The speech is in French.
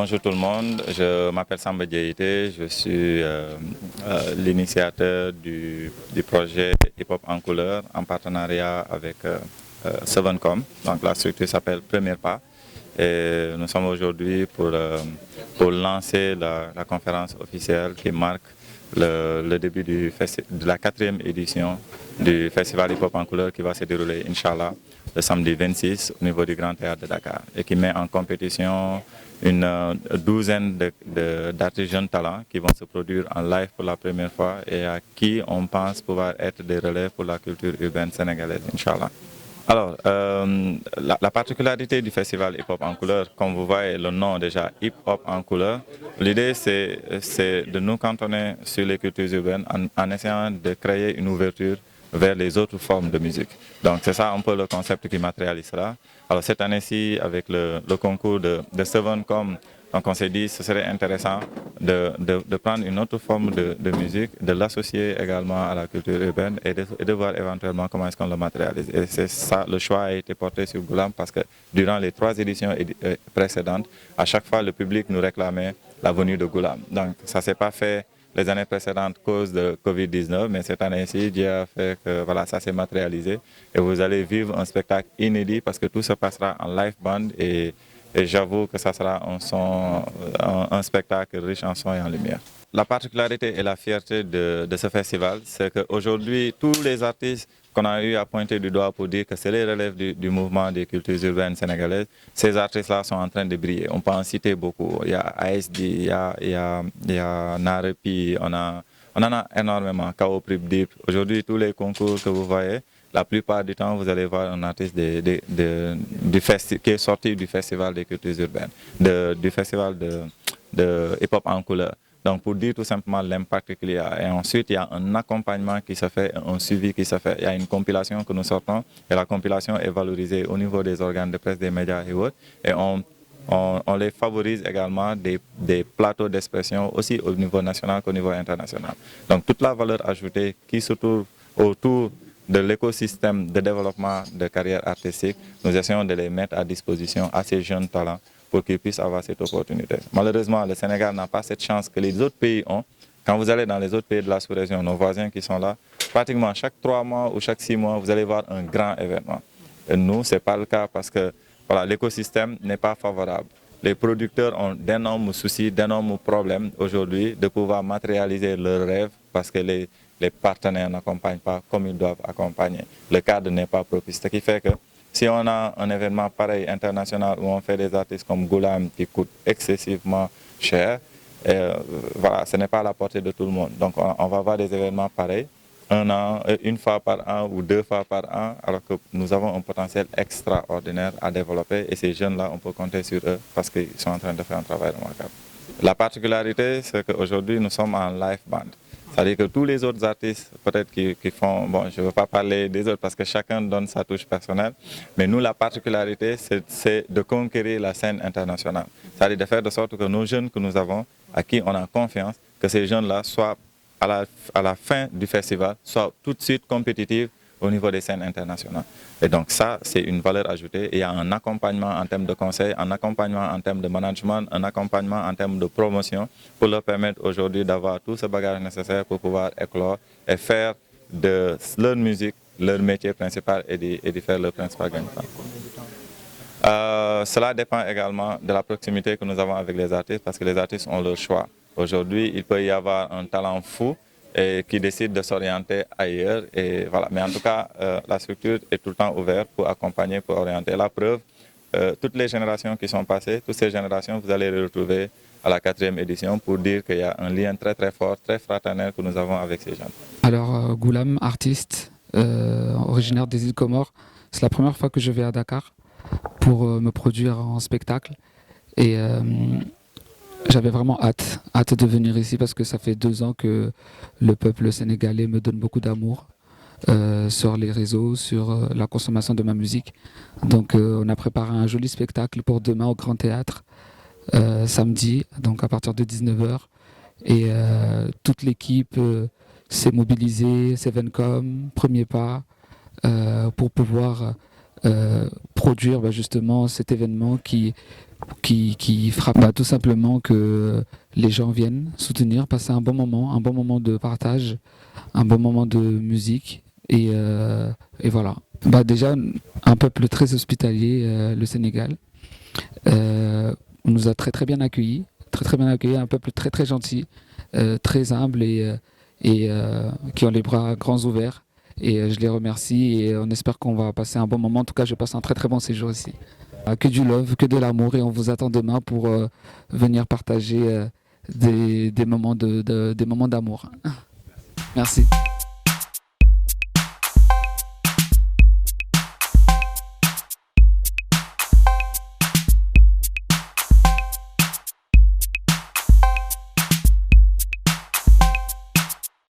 bonjour tout le monde, je m'appelle Samba Diaité, je suis l'initiateur du projet Hip Hop en couleur en partenariat avec Sevencom. Donc la structure s'appelle Premier Pas et nous sommes aujourd'hui pour lancer la conférence officielle qui marque le début de la 4e édition du festival Hip Hop en couleur qui va se dérouler, Inch'Allah, le samedi 26 au niveau du Grand Théâtre de Dakar et qui met en compétition une douzaine d'artistes jeunes talents qui vont se produire en live pour la première fois et à qui on pense pouvoir être des relèves pour la culture urbaine sénégalaise, Inch'Allah. Alors, la particularité du festival Hip Hop en couleur, comme vous voyez le nom déjà, Hip Hop en couleur, l'idée c'est de nous cantonner sur les cultures urbaines en essayant de créer une ouverture vers les autres formes de musique. Donc c'est ça un peu le concept qui matérialise cela. Alors cette année-ci, avec le concours de Sevencom, donc on s'est dit que ce serait intéressant de prendre une autre forme de musique, de l'associer également à la culture urbaine et de voir éventuellement comment est-ce qu'on le matérialise. Et c'est ça, le choix a été porté sur Goulam parce que durant les 3 éditions précédentes, à chaque fois le public nous réclamait la venue de Goulam. Donc ça ne s'est pas fait les années précédentes à cause de Covid-19, mais cette année-ci, Dieu a fait que voilà, ça s'est matérialisé et vous allez vivre un spectacle inédit parce que tout se passera en live band et j'avoue que ça sera un spectacle riche en son et en lumière. La particularité et la fierté de ce festival, c'est qu'aujourd'hui, tous les artistes qu'on a eu à pointer du doigt pour dire que c'est les relèves du mouvement des cultures urbaines sénégalaises, ces artistes-là sont en train de briller. On peut en citer beaucoup. Il y a ASD, il y a Narepi, on en a énormément, Kao Pribdip. Aujourd'hui, tous les concours que vous voyez, la plupart du temps, vous allez voir un artiste qui est sorti du festival des cultures urbaines, du festival de hip-hop en couleur. Donc pour dire tout simplement l'impact qu'il y a. Et ensuite, il y a un accompagnement qui se fait, un suivi qui se fait. Il y a une compilation que nous sortons et la compilation est valorisée au niveau des organes de presse, des médias et autres. Et on les favorise également des plateaux d'expression aussi au niveau national qu'au niveau international. Donc toute la valeur ajoutée qui se trouve autour de l'écosystème de développement de carrière artistique, nous essayons de les mettre à disposition à ces jeunes talents pour qu'ils puissent avoir cette opportunité. Malheureusement, le Sénégal n'a pas cette chance que les autres pays ont. Quand vous allez dans les autres pays de la sous-région, nos voisins qui sont là, pratiquement chaque 3 mois ou chaque 6 mois, vous allez voir un grand événement. Et nous, ce n'est pas le cas parce que voilà, l'écosystème n'est pas favorable. Les producteurs ont d'énormes soucis, d'énormes problèmes aujourd'hui de pouvoir matérialiser leurs rêves parce que les partenaires n'accompagnent pas comme ils doivent accompagner. Le cadre n'est pas propice. Ce qui fait que si on a un événement pareil international où on fait des artistes comme Goulam qui coûtent excessivement cher, voilà, ce n'est pas à la portée de tout le monde. Donc on va avoir des événements pareils, une fois par an ou 2 fois par an, alors que nous avons un potentiel extraordinaire à développer et ces jeunes-là, on peut compter sur eux parce qu'ils sont en train de faire un travail remarquable. La particularité, c'est qu'aujourd'hui, nous sommes en live band. C'est-à-dire que tous les autres artistes, peut-être qui font, bon, je ne veux pas parler des autres parce que chacun donne sa touche personnelle, mais nous, la particularité, c'est de conquérir la scène internationale. C'est-à-dire de faire de sorte que nos jeunes que nous avons, à qui on a confiance, que ces jeunes-là soient à la fin du festival, soient tout de suite compétitifs au niveau des scènes internationales. Et donc ça, c'est une valeur ajoutée. Et il y a un accompagnement en termes de conseil, un accompagnement en termes de management, un accompagnement en termes de promotion pour leur permettre aujourd'hui d'avoir tout ce bagage nécessaire pour pouvoir éclore et faire de leur musique leur métier principal et de faire leur principal gagne-pain. Cela dépend également de la proximité que nous avons avec les artistes parce que les artistes ont leur choix. Aujourd'hui, il peut y avoir un talent fou et qui décide de s'orienter ailleurs. Et voilà. Mais en tout cas, la structure est tout le temps ouverte pour accompagner, pour orienter. La preuve, toutes les générations qui sont passées, toutes ces générations, vous allez les retrouver à la 4e édition pour dire qu'il y a un lien très très fort, très fraternel que nous avons avec ces jeunes. Alors, Goulam, artiste, originaire des îles Comores, c'est la première fois que je vais à Dakar pour me produire en spectacle. Et j'avais vraiment hâte de venir ici parce que ça fait 2 ans que le peuple sénégalais me donne beaucoup d'amour sur les réseaux, sur la consommation de ma musique. Donc on a préparé un joli spectacle pour demain au Grand Théâtre, samedi, donc à partir de 19h. Et toute l'équipe s'est mobilisée, Sevencom, Premier Pas, pour pouvoir produire justement cet événement qui frappe tout simplement que les gens viennent soutenir, passer un bon moment de partage, un bon moment de musique et voilà. Déjà, un peuple très hospitalier, le Sénégal. On nous a très bien accueillis, très bien accueillis, un peuple très gentil, très humble et qui ont les bras grands ouverts. Et je les remercie et on espère qu'on va passer un bon moment. En tout cas, je passe un très bon séjour ici. Que du love, que de l'amour et on vous attend demain pour venir partager des moments d'amour. Merci.